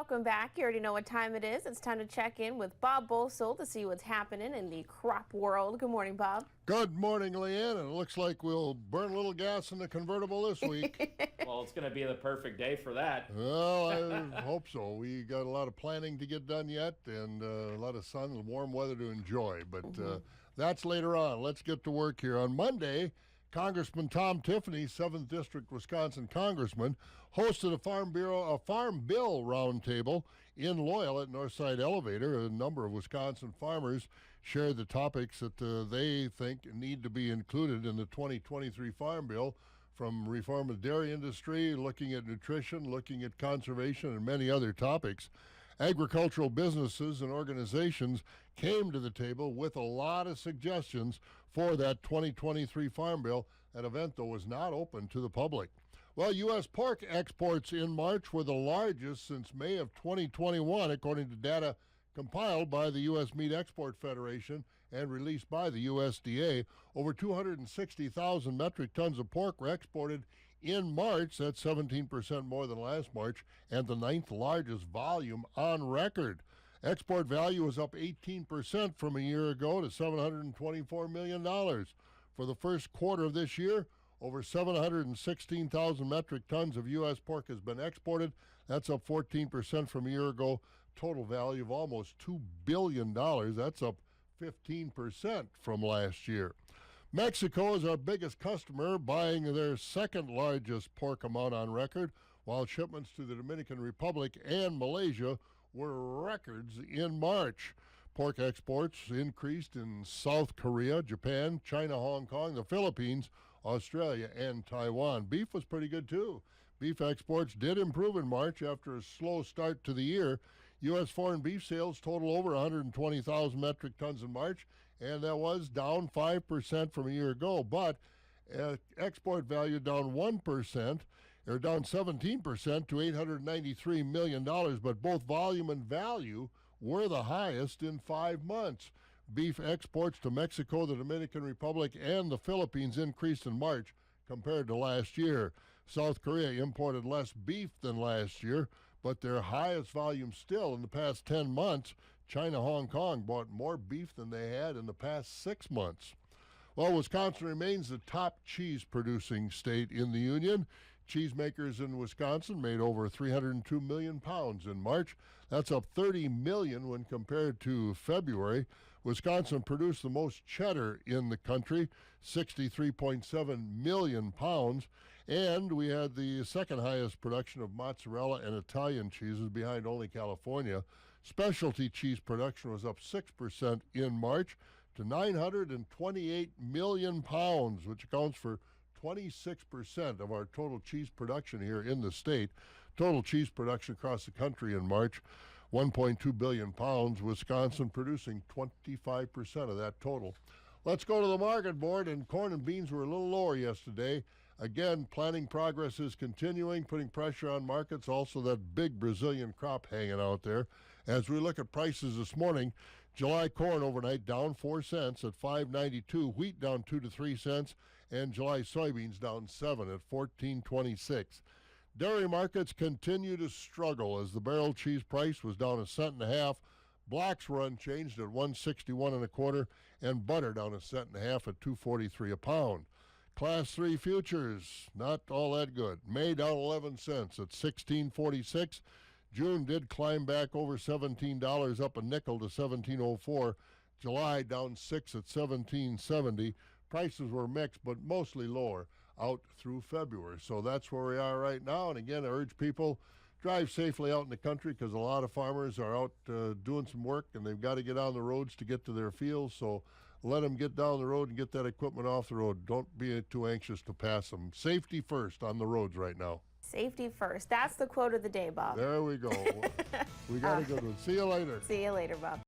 Welcome back. You already know what time it is. It's time to check in with Bob Bosold to see what's happening in the crop world. Good morning, Bob. Good morning, Leanne. And it looks like we'll burn a little gas in the convertible this week. Well, it's going to be the perfect day for that. Well, I hope so. We got a lot of planning to get done yet and a lot of sun and warm weather to enjoy. But that's later on. Let's get to work here. On Monday, Congressman Tom Tiffany, 7th District, Wisconsin Congressman, hosted a Farm Bill roundtable in Loyal at Northside Elevator. A number of Wisconsin farmers shared the topics that they think need to be included in the 2023 Farm Bill, from reform of the dairy industry, looking at nutrition, looking at conservation, and many other topics. Agricultural businesses and organizations came to the table with a lot of suggestions for that 2023 Farm Bill. That event, though, was not open to the public. Well, U.S. pork exports in March were the largest since May of 2021, according to data compiled by the U.S. Meat Export Federation and released by the USDA. Over 260,000 metric tons of pork were exported in March. That's 17% more than last March, and the 9th largest volume on record. Export value was up 18% from a year ago to $724 million. For the first quarter of this year, over 716,000 metric tons of U.S. pork has been exported. That's up 14% from a year ago. Total value of almost $2 billion. That's up 15% from last year. Mexico is our biggest customer, buying their second largest pork amount on record, while shipments to the Dominican Republic and Malaysia were records in March. Pork exports increased in South Korea, Japan, China, Hong Kong, the Philippines, Australia, and Taiwan. Beef was pretty good, too. Beef exports did improve in March after a slow start to the year. U.S. foreign beef sales total over 120,000 metric tons in March, and that was down 5% from a year ago. But export value down 1%, or down 17% to $893 million. But both volume and value were the highest in 5 months. Beef exports to Mexico, the Dominican Republic, and the Philippines increased in March compared to last year. South Korea imported less beef than last year, but their highest volume still in the past 10 months. China, Hong Kong bought more beef than they had in the past 6 months. Well, Wisconsin remains the top cheese-producing state in the union. Cheesemakers in Wisconsin made over 302 million pounds in March. That's up 30 million when compared to February. Wisconsin produced the most cheddar in the country, 63.7 million pounds. And we had the second highest production of mozzarella and Italian cheeses, behind only California. Specialty cheese production was up 6% in March to 928 million pounds, which accounts for 26% of our total cheese production here in the state. Total cheese production across the country in March, 1.2 billion pounds. Wisconsin producing 25% of that total. Let's go to the market board, and corn and beans were a little lower yesterday. Again, planting progress is continuing, putting pressure on markets. Also, that big Brazilian crop hanging out there. As we look at prices this morning, July corn overnight down 4 cents at $5.92, wheat down 2 to 3 cents, and July soybeans down 7 at $14.26. Dairy markets continue to struggle as the barrel cheese price was down 1.5 cents. Blocks were unchanged at $1.6125, and butter down 1.5 cents at $2.43 a pound. Class 3 futures, not all that good. May down 11 cents at $16.46. June did climb back over $17, up a nickel to $17.04. July down 6 at $17.70. Prices were mixed, but mostly lower out through February. So that's where we are right now. And again, I urge people, drive safely out in the country, because a lot of farmers are out doing some work, and they've got to get on the roads to get to their fields. So let them get down the road and get that equipment off the road. Don't be too anxious to pass them. Safety first on the roads right now. Safety first. That's the quote of the day, Bob. There we go. We got a good one. See you later. See you later, Bob.